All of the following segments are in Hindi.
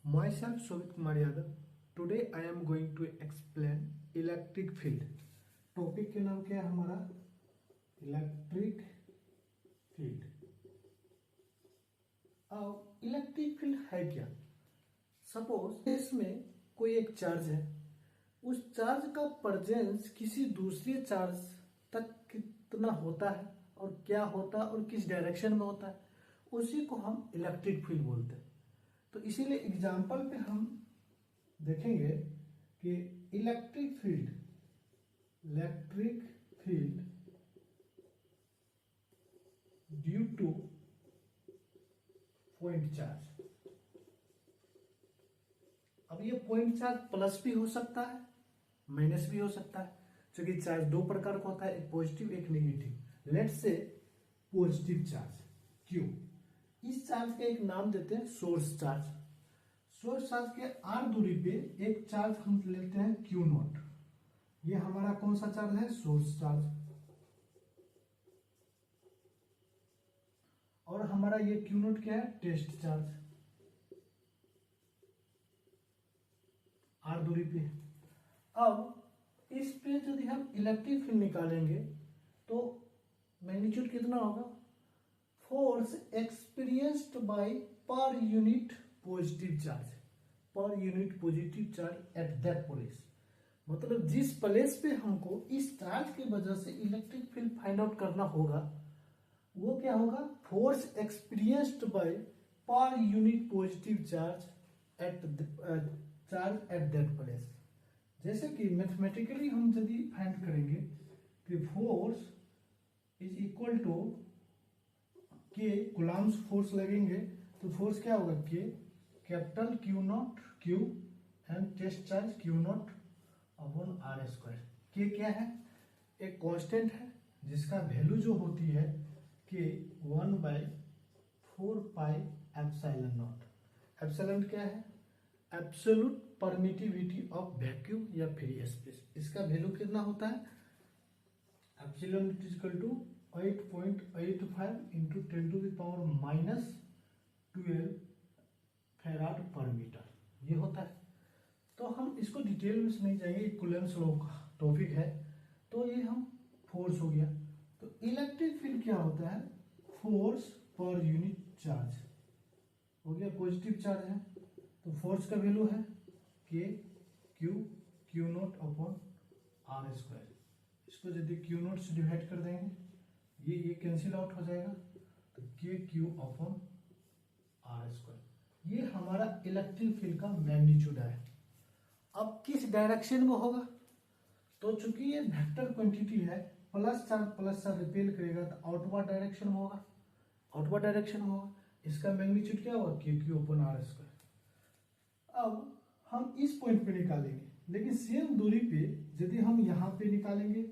Myself Shobit Kumar Yadav. Today I am going to explain electric field. Topic के नाम क्या है हमारा? Electric field. अब इलेक्ट्रिक फील्ड है क्या? सपोज इसमें कोई एक चार्ज है, उस चार्ज का प्रेजेंस किसी दूसरे चार्ज तक कितना होता है और क्या होता है और किस डायरेक्शन में होता है, उसी को हम इलेक्ट्रिक फील्ड बोलते हैं। तो इसीलिए एग्जाम्पल पे हम देखेंगे कि electric field due two point charge. अब ये पॉइंट चार्ज प्लस भी हो सकता है, माइनस भी हो सकता है, क्योंकि चार्ज दो प्रकार का होता है, एक पॉजिटिव एक negative. Let's say positive charge Q, इस चार्ज का एक नाम देते हैं सोर्स चार्ज। सोर्स चार्ज के आर दूरी पे एक चार्ज हम लेते हैं क्यू नॉट। ये हमारा कौन सा चार्ज है? Source charge. और हमारा ये क्यू नॉट क्या है? टेस्ट चार्ज, आर दूरी पे। अब इस पे यदि हम इलेक्ट्रिक फील्ड निकालेंगे तो मैग्नीट्यूड कितना होगा? Force experienced by per unit positive charge, पर unit positive charge at that place. मतलब जिस प्लेस पे हमको इस चार्ज की वजह से इलेक्ट्रिक फील्ड फाइंड आउट करना होगा, वो क्या होगा? Force experienced by per unit positive charge at that place. जैसे कि मैथमेटिकली हम यदि फाइंड करेंगे कि force is equal to K coulomb's force लगेंगे, तो फोर्स क्या होगा? K capital Q naught Q and test charge Q naught upon R square. K क्या है? एक कांस्टेंट है जिसका वैल्यू जो होती है के 1/4 पाई एप्सिलॉन नॉट। एप्सिलॉन क्या है? एब्सोल्यूट परमिटिविटी ऑफ वैक्यूम या फ्री स्पेस। इसका वैल्यू कितना होता है? Epsilon is equal to 8.85 into 10⁻⁻12 farad per metre, ये होता है। तो हम इसको डिटेल में नहीं जाएंगे, कूलम्ब्स लॉ का टॉपिक है। तो ये हम फोर्स हो गया। तो इलेक्ट्रिक फील्ड क्या होता है? फोर्स पर यूनिट चार्ज हो गया। पॉजिटिव चार्ज है तो फोर्स का वैल्यू है K Q naught upon R square. इसको यदि क्यू नॉट से डिवाइड कर देंगे, ये कैंसिल आउट हो जाएगा, तो के क्यू अपॉन आर स्क्वायर। ये हमारा इलेक्ट्रिक फील्ड का मैग्नीट्यूड है। अब किस डायरेक्शन में होगा? तो चूंकि ये वेक्टर क्वांटिटी है, प्लस चार्ज रिपेल करेगा तो आउटवर्ड डायरेक्शन में होगा, आउटवर्ड डायरेक्शन में होगा। इसका मैग्नीट्यूड क्या होगा? के क्यू अपॉन आर स्क्वायर। अब हम इस पॉइंट पे निकालेंगे, लेकिन सेम दूरी पे यदि हम यहां पे निकालेंगे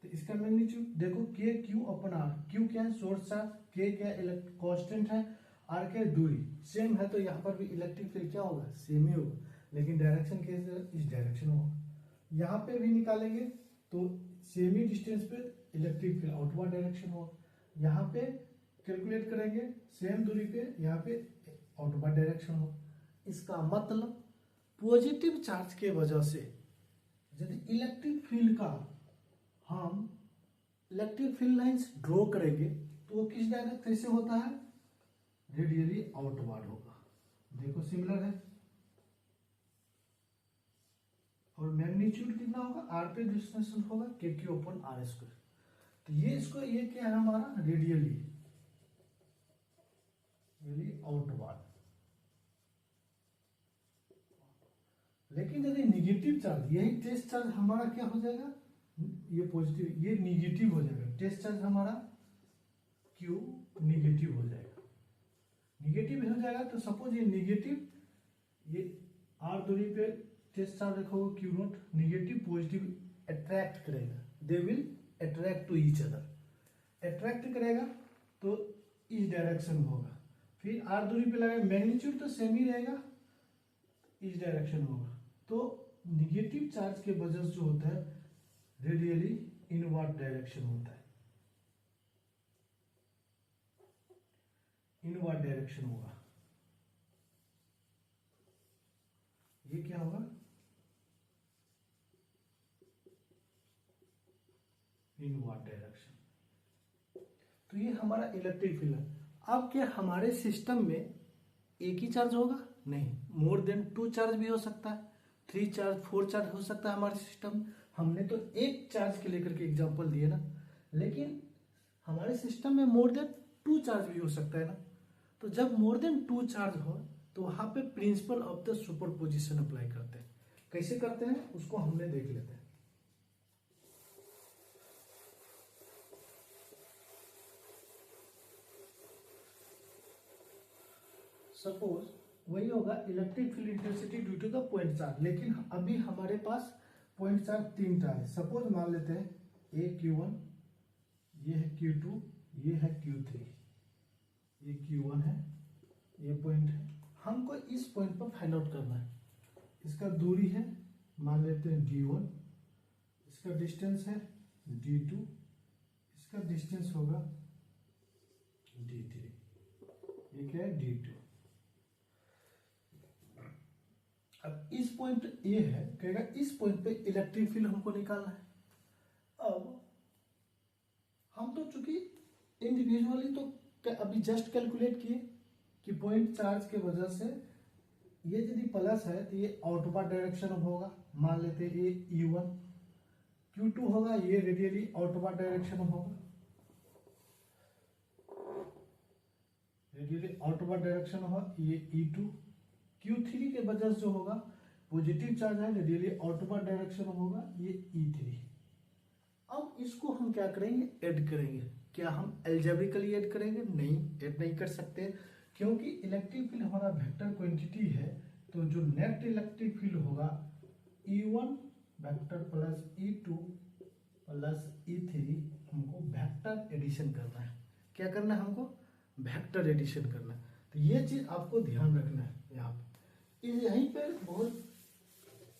तो इसका मैग्नीट्यूड देखो, के क्यू अपॉन आर। क्यू क्या है? Source charge. के क्या है? कांस्टेंट है। आर क्या है? दूरी। सेम है तो यहाँ पर भी इलेक्ट्रिक फील्ड क्या होगा? सेम ही होगा, लेकिन डायरेक्शन कैसे? इस डायरेक्शन में होगा। यहाँ पे भी निकालेंगे तो सेम ही डिस्टेंस पे इलेक्ट्रिक फील्ड आउटवर्ड डायरेक्शन होगा। यहाँ पे कैलकुलेट करेंगे सेम दूरी पे, यहाँ पे आउटवर्ड डायरेक्शन होगा। इसका मतलब पॉजिटिव चार्ज के वजह से यदि इलेक्ट्रिक फील्ड का हम इलेक्ट्रिक फील्ड लाइंस ड्रॉ करेंगे तो वो किस डायरेक्शन से होता है? रेडियली आउटवर्ड होगा। देखो सिमिलर है। और मैग्नीट्यूड कितना होगा? आर पे डिस्टेंस होगा के क्यू अपॉन आर स्क्वायर। तो ये क्या है हमारा? Radially outward. लेकिन यदि निगेटिव चार्ज, यही टेस्ट चार्ज हमारा क्या हो जाएगा? ये पॉजिटिव, ये निगेटिव हो जाएगा। टेस्ट चार्ज हमारा क्यू निगेटिव हो जाएगा। निगेटिव हो जाएगा तो सपोज ये निगेटिव, ये आर दूरी पे टेस्ट चार्ज रखोगे Q naught, negative positive attract करेगा, they will attract to each other. Attract करेगा तो इस डायरेक्शन में होगा। फिर आर दूरी पे लगाएगा, मैग्नीट्यूड तो सेम ही रहेगा, इस डायरेक्शन में होगा। तो निगेटिव चार्ज के वजह से जो होता है रेडियली इनवर्ड डायरेक्शन होता है, इनवर्ड डायरेक्शन होगा। ये क्या होगा, इनवर्ड डायरेक्शन। तो ये हमारा इलेक्ट्रिक फील्ड है। अब क्या हमारे सिस्टम में एक ही चार्ज होगा? नहीं, मोर देन 2 चार्ज भी हो सकता है, 3 चार्ज, 4 चार्ज हो सकता है हमारे सिस्टम। हमने तो एक चार्ज के लेकर के एग्जांपल दिए ना, लेकिन हमारे सिस्टम में मोर देन 2 चार्ज भी हो सकता है ना। तो जब मोर देन 2 चार्ज हो तो वहां पे principle of the superposition apply करते हैं। कैसे करते हैं उसको हमने देख लेते हैं। सपोज वही होगा electric field intensity due to the point charge, लेकिन अभी हमारे पास पॉइंट चार्ज 3 चार्ज है। सपोज मान लेते हैं ए Q1, ये है Q2, ये है Q3, ये Q1 है, ये पॉइंट है। हमको इस पॉइंट पर फाइंड आउट करना है। इसका दूरी है, मान लेते हैं D1, इसका डिस्टेंस है D2, इसका डिस्टेंस होगा D3, ये क्या है D2। अब इस पॉइंट ए है, कहेगा इस पॉइंट पे इलेक्ट्रिक फील्ड हमको निकालना है। अब हम तो चूंकि इंडिविजुअली तो अभी जस्ट कैलकुलेट किए कि पॉइंट चार्ज के वजह से ये यदि प्लस है तो ये आउटवर्ड डायरेक्शन में होगा। मान लेते हैं ये E1, Q2 होगा, ये रेडियली आउटवर्ड डायरेक्शन में होगा, रेडियली आउटवर्ड डायरेक्शन होगा। ये E2, Q3 के वजह से जो होगा पॉजिटिव चार्ज है, रेडियली आउटवर्ड डायरेक्शन में होगा, ये E3। अब इसको हम क्या करेंगे, ऐड करेंगे। क्या हम एल्जेब्रिकली ऐड करेंगे? नहीं, ऐड नहीं कर सकते, क्योंकि इलेक्ट्रिक फील्ड हमारा वेक्टर क्वांटिटी है। तो जो नेट इलेक्ट्रिक फील्ड होगा E1 vector plus E2 plus E3, हमको वेक्टर एडिशन करना है। क्या करना है हमको? वेक्टर एडिशन करना है। तो ये चीज आपको ध्यान रखना है। यहाँ पे यहीं पे बहुत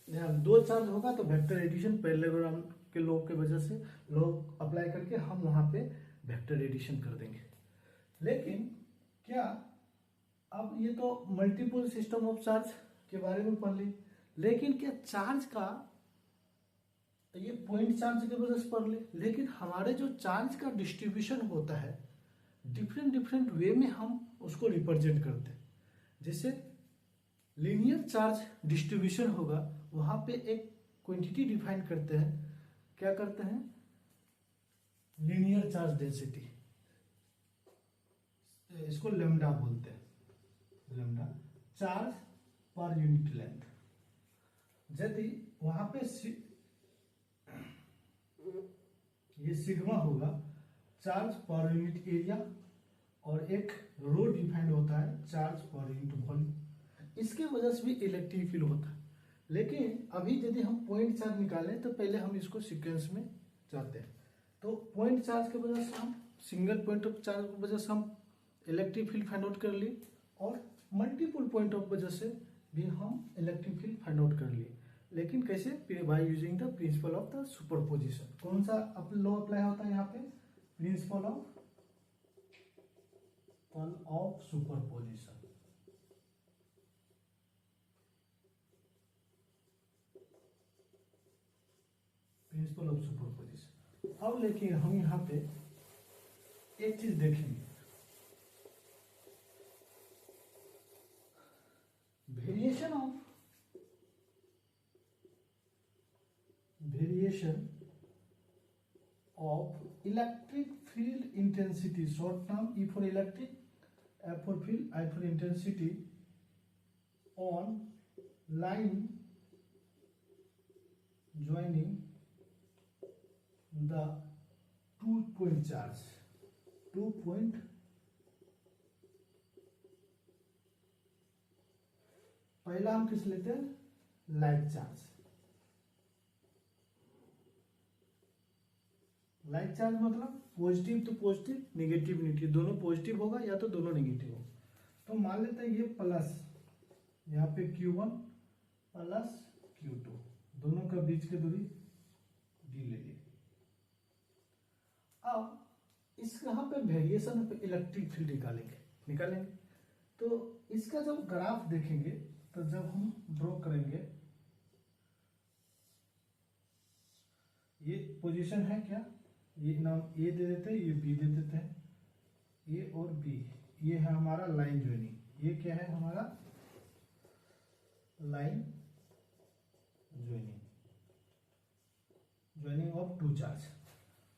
ध्यान, 2 चार्ज होगा तो वेक्टर एडिशन पैरेललोग्राम के लॉ के वजह से लॉ अप्लाई करके हम वहां पे वेक्टर एडिशन कर देंगे। लेकिन क्या अब ये तो मल्टीपल सिस्टम ऑफ चार्ज के बारे में पढ़ ली, लेकिन क्या चार्ज का ये पॉइंट चार्ज की वजह से पढ़ ले, लेकिन हमारे जो चार्ज का डिस्ट्रीब्यूशन होता है डिफरेंट डिफरेंट वे में हम उसको रिप्रेजेंट करते हैं। जैसे लीनियर चार्ज डिस्ट्रीब्यूशन होगा, वहां पे एक क्वांटिटी डिफाइन करते हैं। क्या करते हैं? लीनियर चार्ज डेंसिटी, इसको लेमडा बोलते हैं, lambda charge per unit length. यदि वहां पे ये सिग्मा होगा, चार्ज पर यूनिट एरिया, और एक रो डिफाइंड होता है चार्ज पर यूनिट वॉल्यूम। इसके वजह से भी इलेक्ट्रिक फील्ड होता है। लेकिन अभी यदि हम पॉइंट चार्ज निकालें तो पहले हम इसको सीक्वेंस में जाते हैं। तो पॉइंट चार्ज की वजह से हम सिंगल पॉइंट ऑफ चार्ज की वजह से हम इलेक्ट्रिक फील्ड फाइंड आउट कर लिए, और मल्टीपल पॉइंट ऑफ वजह से भी हम इलेक्ट्रिक फील्ड फाइंड आउट कर लिए। लेकिन कैसे? By using the principle of the superposition. कौन सा लॉ अप्लाई होता है यहाँ पे? Principle of superposition. Principle of superposition. अब लेकिन हम यहाँ पे एक चीज देखेंगे, variation of electric field intensity, short term E for electric, F for field, I for intensity on line joining the 2 point charge, 2 point पहला हम किस लेते हैं? Like charge. लाइक चार्ज मतलब पॉजिटिव तो पॉजिटिव, नेगेटिव नेगेटिव, दोनों पॉजिटिव होगा या तो दोनों नेगेटिव होगा। तो मान लेते हैं ये प्लस, यहाँ पे Q1 प्लस Q2, दोनों का बीच की दूरी D ले ली। अब इस यहाँ पे वेरिएशन पे इलेक्ट्रिक फील्ड निकालेंगे। तो इसका जब ग्राफ देखेंगे तो जब हम ड्रॉ करेंगे, ये पोजीशन है क्या, ये नाम ए दे देते हैं, ये बी दे देते हैं, ए और बी, ये है हमारा लाइन ज्वाइनिंग। ये क्या है हमारा line joining, joining of two charge.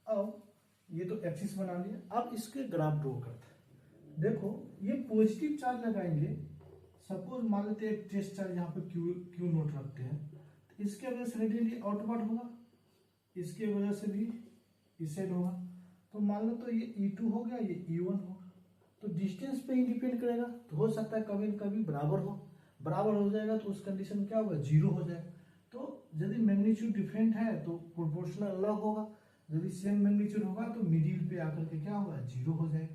अब ये तो एक्सिस बना लिया, अब इसके ग्राफ ड्रॉ करते हैं। देखो ये पॉजिटिव चार्ज लगाएंगे, सपोज मान लेते हैं एक टेस्ट चार्ज यहाँ पे क्यू नोट रखते हैं, तो इसके वजह से रेडियली आउटवर्ड होगा, इसके वजह से भी इस साइड होगा। तो मान लो तो ये E2 हो गया, ये E1 होगा। तो डिस्टेंस पे ही डिपेंड करेगा, तो हो सकता है कभी न कभी बराबर हो जाएगा, तो उस कंडीशन में क्या होगा, जीरो हो जाएगा। तो यदि मैग्नीट्यूड डिफरेंट है तो प्रोपोर्शनल अलग होगा, यदि सेम मैग्नीट्यूड होगा तो मिडिल पे आकर के क्या होगा, जीरो हो जाएगा।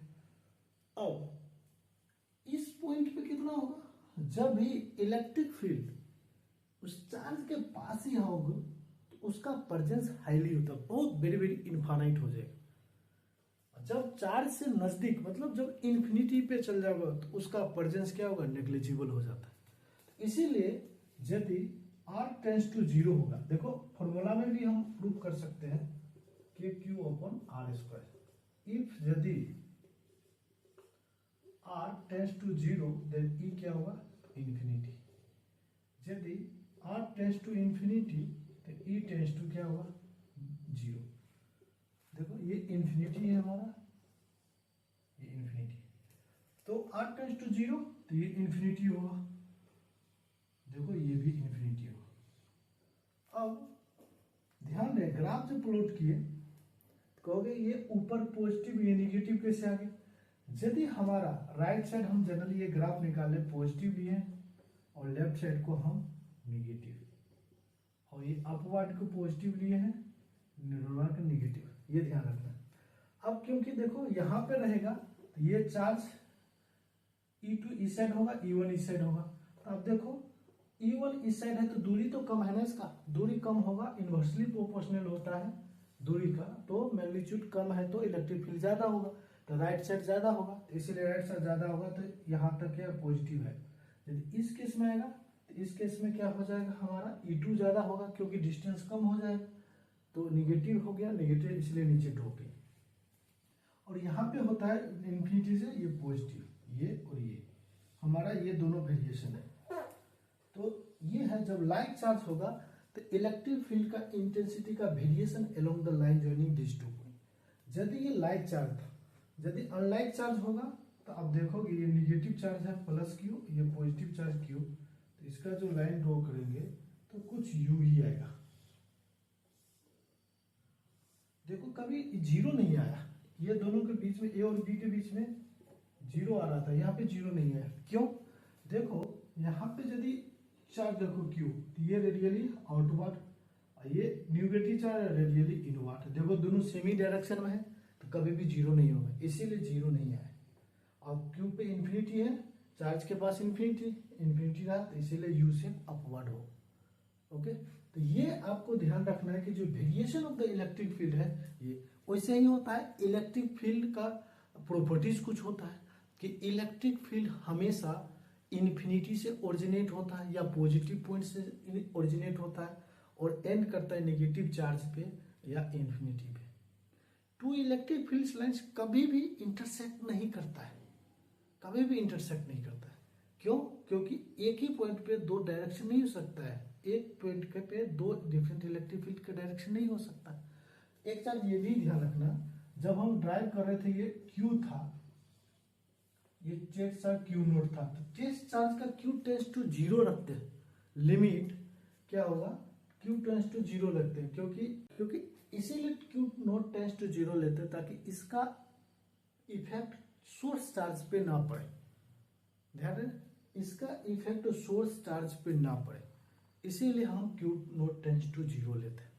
अब इस पॉइंट पे कितना होगा, जब भी इलेक्ट्रिक फील्ड उस चार्ज के पास ही होगा तो उसका प्रेजेंस हाईली होता है, बहुत वेरी वेरी इनफाइनाइट हो जाएगा। जब चार्ज से नजदीक मतलब जब इन्फिनिटी पे चल जाएगा तो उसका प्रेजेंस क्या होगा, नेग्लिजिबल हो जाता है। इसीलिए यदि R टेंड्स टू जीरो होगा, देखो फॉर्मूला में भी हम प्रूव कर सकते हैं कि Q upon R square, if यदि R tends to zero then E क्या होगा, इन्फिनिटी। यदि R टेंड्स टू इन्फिनिटी तो E टेंड्स टू क्या होगा, जीरो। देखो ये इन्फिनिटी है हमारा, ये इन्फिनिटी, तो R टेंड्स टू जीरो तो ये इन्फिनिटी होगा, देखो ये भी इन्फिनिटी होगा। अब ध्यान रहे ग्राफ जब प्लॉट किए तो कहोगे ये ऊपर पॉजिटिव ये निगेटिव कैसे आ गए। यदि हमारा राइट साइड हम जनरली ये ग्राफ निकाले पॉजिटिव लिए और लेफ्ट साइड को हम निगेटिव, और ये अपवर्ड को पॉजिटिव लिए हैं, डाउनवर्ड को निगेटिव, ये ध्यान रखना। अब क्योंकि देखो यहाँ पे रहेगा तो ये चार्ज E2 इस साइड होगा, E1 इस साइड होगा। तो अब देखो E1 इस साइड है तो दूरी तो कम है ना, इसका दूरी कम होगा, इन्वर्सली प्रोपोर्शनल होता है दूरी का, तो मैग्नीट्यूड कम है तो इलेक्ट्रिक फील्ड ज्यादा होगा, तो राइट साइड ज्यादा होगा, तो इसीलिए राइट साइड ज्यादा होगा, तो यहाँ तक क्या पॉजिटिव है। यदि इस केस में आएगा तो इस केस में क्या हो जाएगा, हमारा E2 ज्यादा होगा क्योंकि डिस्टेंस कम हो जाएगा, तो निगेटिव हो गया, निगेटिव इसलिए नीचे ड्रॉप किया। और यहाँ पे होता है इन्फिनिटी से ये पॉजिटिव, ये और ये हमारा ये दोनों वेरिएशन है। तो ये है जब लाइक चार्ज होगा तो इलेक्ट्रिक फील्ड का इंटेंसिटी का variation along the line joining this two point. यदि ये लाइक चार्ज था, यदि अनलाइक चार्ज होगा तो अब देखोगे ये निगेटिव चार्ज है प्लस क्यू, ये पॉजिटिव चार्ज क्यू, तो इसका जो लाइन ड्रॉ करेंगे तो कुछ यू ही आएगा। देखो कभी जीरो नहीं आया, ये दोनों के बीच में ए और बी के बीच में जीरो आ रहा था, यहाँ पे जीरो नहीं आया, क्यों। देखो यहाँ पे यदि चार्ज देखो क्यू, तो ये रेडियली आउटवर्ड, ये नेगेटिव चार्ज रेडियली इनवर्ड, देखो दोनों सेमी डायरेक्शन में है तो कभी भी जीरो नहीं होगा, इसीलिए जीरो नहीं आया। अब क्यू पे इन्फिनिटी है, चार्ज के पास इन्फिनिटी रहा, तो इसीलिए यू से अपवर्ड हो। ओके, तो ये आपको ध्यान रखना है कि जो variation of the electric field है ये वैसे ही होता है। इलेक्ट्रिक फील्ड का प्रॉपर्टीज कुछ होता है कि इलेक्ट्रिक फील्ड हमेशा इन्फिनिटी से ओरिजिनेट होता है या पॉजिटिव पॉइंट से ओरिजिनेट होता है और एंड करता है नेगेटिव चार्ज पे या इन्फिनिटी पे। टू इलेक्ट्रिक फील्ड लाइंस कभी भी इंटरसेक्ट नहीं करता है, कभी भी इंटरसेक्ट नहीं करता है। क्यों, क्योंकि एक ही पॉइंट पे दो डायरेक्शन नहीं हो सकता है, एक पॉइंट पे दो डिफरेंट इलेक्ट्रिक फील्ड का डायरेक्शन नहीं हो सकता। एक चार्ज ये भी ध्यान रखना, जब हम ड्राइव कर रहे थे ये क्यू था, ये टेस्ट चार्ज क्यू नोट था, तो टेस्ट चार्ज का क्यू टेंड्स टू जीरो रखते हैं, लिमिट क्या होगा, क्यू टेंड्स टू जीरो लगते हैं, क्योंकि इसीलिए Q naught tends to zero लेते हैं ताकि इसका इफेक्ट सोर्स चार्ज पे ना पड़े। ध्यान रहे, इसका इफेक्ट सोर्स चार्ज पे ना पड़े, इसीलिए हम Q naught tends to zero लेते हैं।